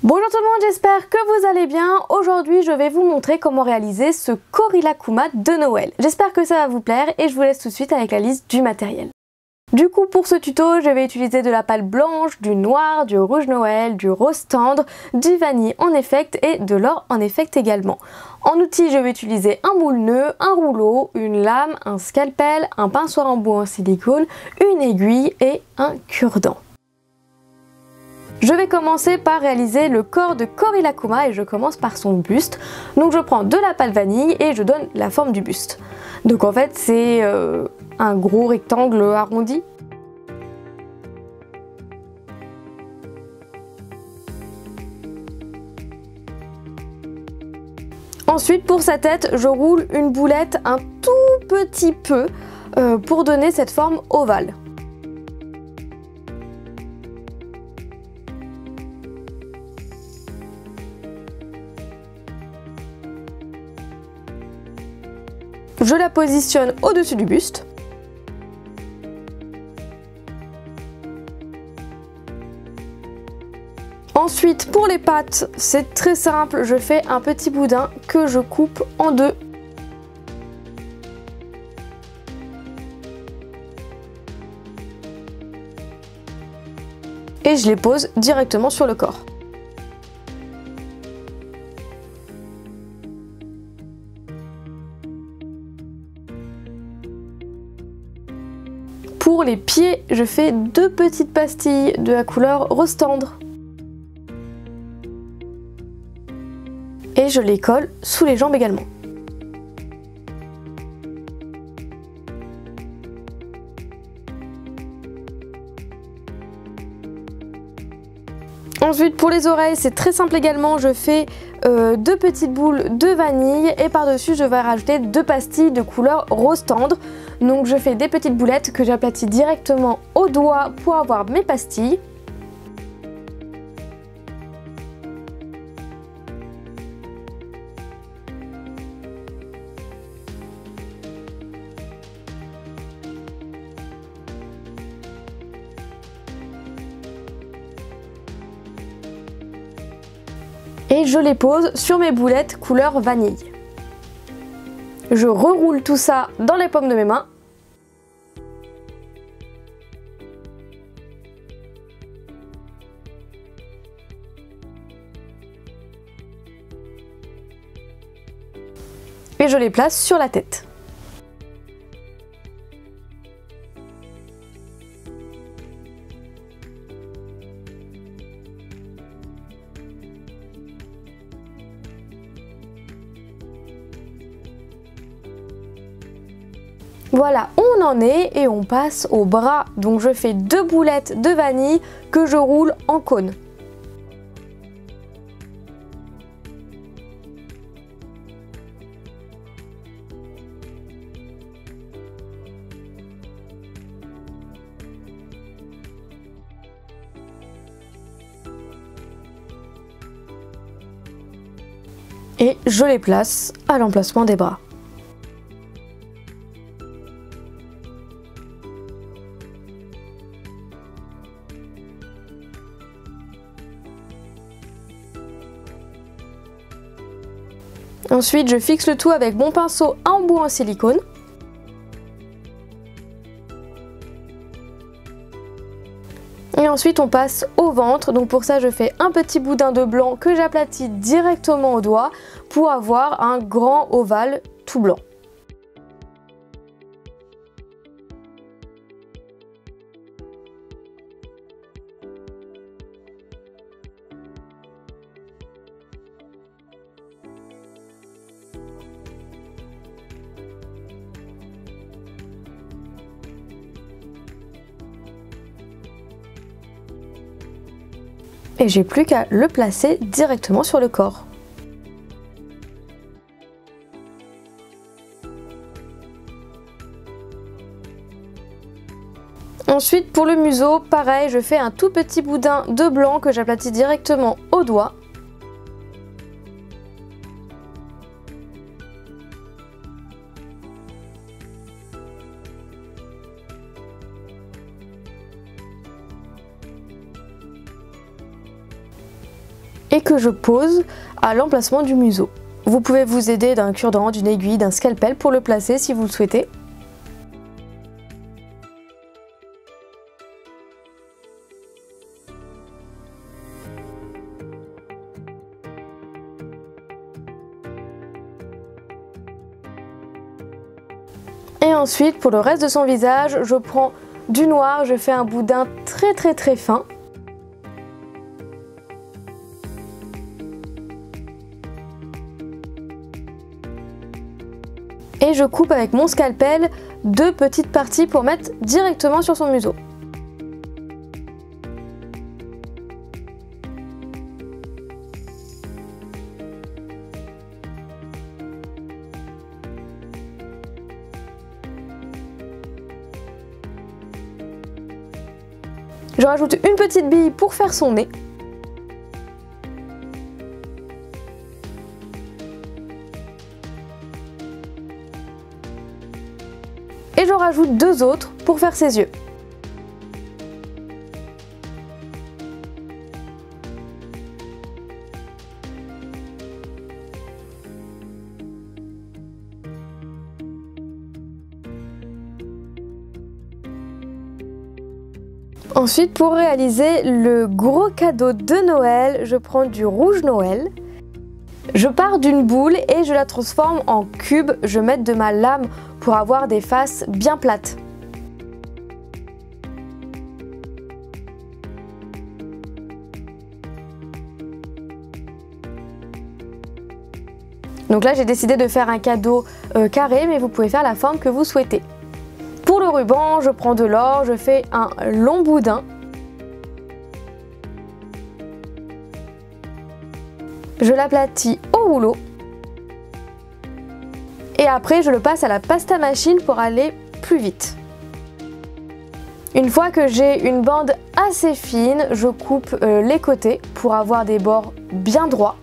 Bonjour tout le monde, j'espère que vous allez bien. Aujourd'hui, je vais vous montrer comment réaliser ce Korila-kuma de Noël. J'espère que ça va vous plaire et je vous laisse tout de suite avec la liste du matériel. Du coup, pour ce tuto, je vais utiliser de la pâte blanche, du noir, du rouge Noël, du rose tendre, du vanille en effect et de l'or en effect également. En outil, je vais utiliser un moule-nœud, un rouleau, une lame, un scalpel, un pinceau à embout en silicone, une aiguille et un cure-dent. Je vais commencer par réaliser le corps de Korila-kuma et je commence par son buste. Donc je prends de la pâte vanille et je donne la forme du buste. Donc en fait c'est un gros rectangle arrondi. Ensuite pour sa tête, je roule une boulette un tout petit peu pour donner cette forme ovale. Je la positionne au-dessus du buste. Ensuite, pour les pattes, c'est très simple, je fais un petit boudin que je coupe en deux. Et je les pose directement sur le corps. Pour les pieds, je fais deux petites pastilles de la couleur rose tendre. Et je les colle sous les jambes également. Ensuite pour les oreilles, c'est très simple également, je fais deux petites boules de vanille et par-dessus je vais rajouter deux pastilles de couleur rose tendre. Donc je fais des petites boulettes que j'aplatis directement au doigt pour avoir mes pastilles. Et je les pose sur mes boulettes couleur vanille. Je reroule tout ça dans les paumes de mes mains. Et je les place sur la tête. Voilà, on en est et on passe au bras. Donc je fais deux boulettes de vanille que je roule en cône. Et je les place à l'emplacement des bras. Ensuite, je fixe le tout avec mon pinceau à embout en silicone. Et ensuite, on passe au ventre. Donc pour ça, je fais un petit boudin de blanc que j'aplatis directement au doigt pour avoir un grand ovale tout blanc. Et j'ai plus qu'à le placer directement sur le corps. Ensuite pour le museau, pareil, je fais un tout petit boudin de blanc que j'aplatis directement au doigt. et que je pose à l'emplacement du museau. Vous pouvez vous aider d'un cure-dent, d'une aiguille, d'un scalpel pour le placer si vous le souhaitez. Et ensuite, pour le reste de son visage, je prends du noir, je fais un boudin très fin. Et je coupe avec mon scalpel 2 petites parties pour mettre directement sur son museau. Je rajoute une petite bille pour faire son nez. Et je rajoute 2 autres pour faire ses yeux. Ensuite, pour réaliser le gros cadeau de Noël, je prends du rouge Noël. Je pars d'une boule et je la transforme en cube. Je mets de ma lame pour avoir des faces bien plates. Donc là, j'ai décidé de faire un cadeau carré, mais vous pouvez faire la forme que vous souhaitez. Pour le ruban, je prends de l'or, je fais un long boudin. Je l'aplatis au rouleau. Et après, je le passe à la pasta machine pour aller plus vite. Une fois que j'ai une bande assez fine, je coupe les côtés pour avoir des bords bien droits.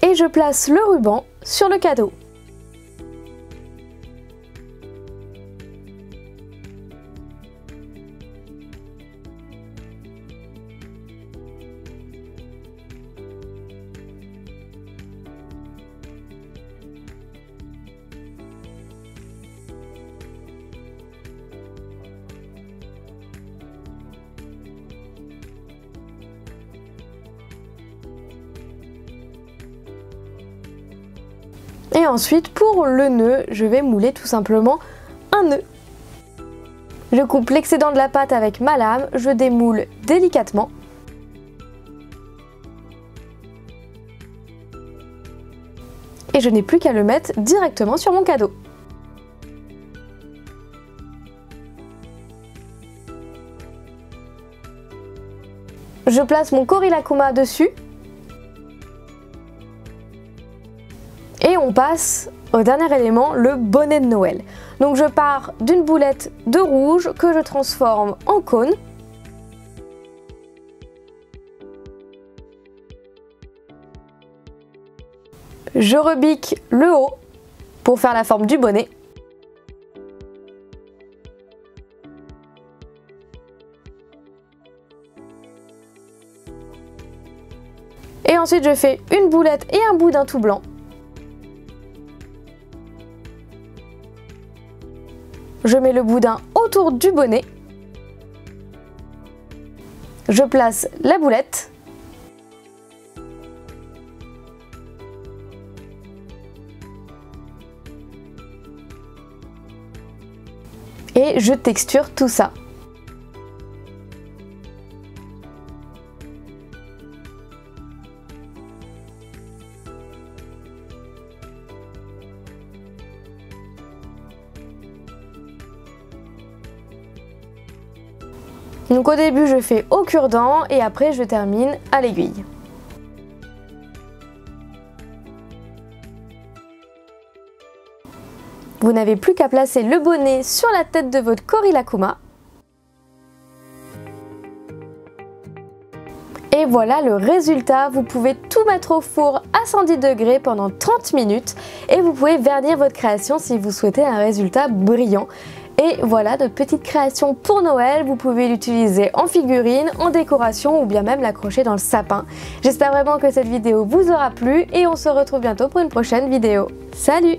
Et je place le ruban sur le cadeau. Et ensuite, pour le nœud, je vais mouler tout simplement un nœud. Je coupe l'excédent de la pâte avec ma lame, je démoule délicatement. Et je n'ai plus qu'à le mettre directement sur mon cadeau. Je place mon Korilakuma dessus. Et on passe au dernier élément, le bonnet de Noël. Donc je pars d'une boulette de rouge que je transforme en cône. Je rebique le haut pour faire la forme du bonnet. Et ensuite je fais une boulette et un boudin tout blanc. Je mets le boudin autour du bonnet. Je place la boulette. Et je texture tout ça. Donc au début je fais au cure-dent et après je termine à l'aiguille. Vous n'avez plus qu'à placer le bonnet sur la tête de votre Korilakuma Et voilà le résultat, vous pouvez tout mettre au four à 110 degrés pendant 30 minutes et vous pouvez vernir votre création si vous souhaitez un résultat brillant. Et voilà de petites créations pour Noël, vous pouvez l'utiliser en figurine, en décoration ou bien même l'accrocher dans le sapin. J'espère vraiment que cette vidéo vous aura plu et on se retrouve bientôt pour une prochaine vidéo. Salut!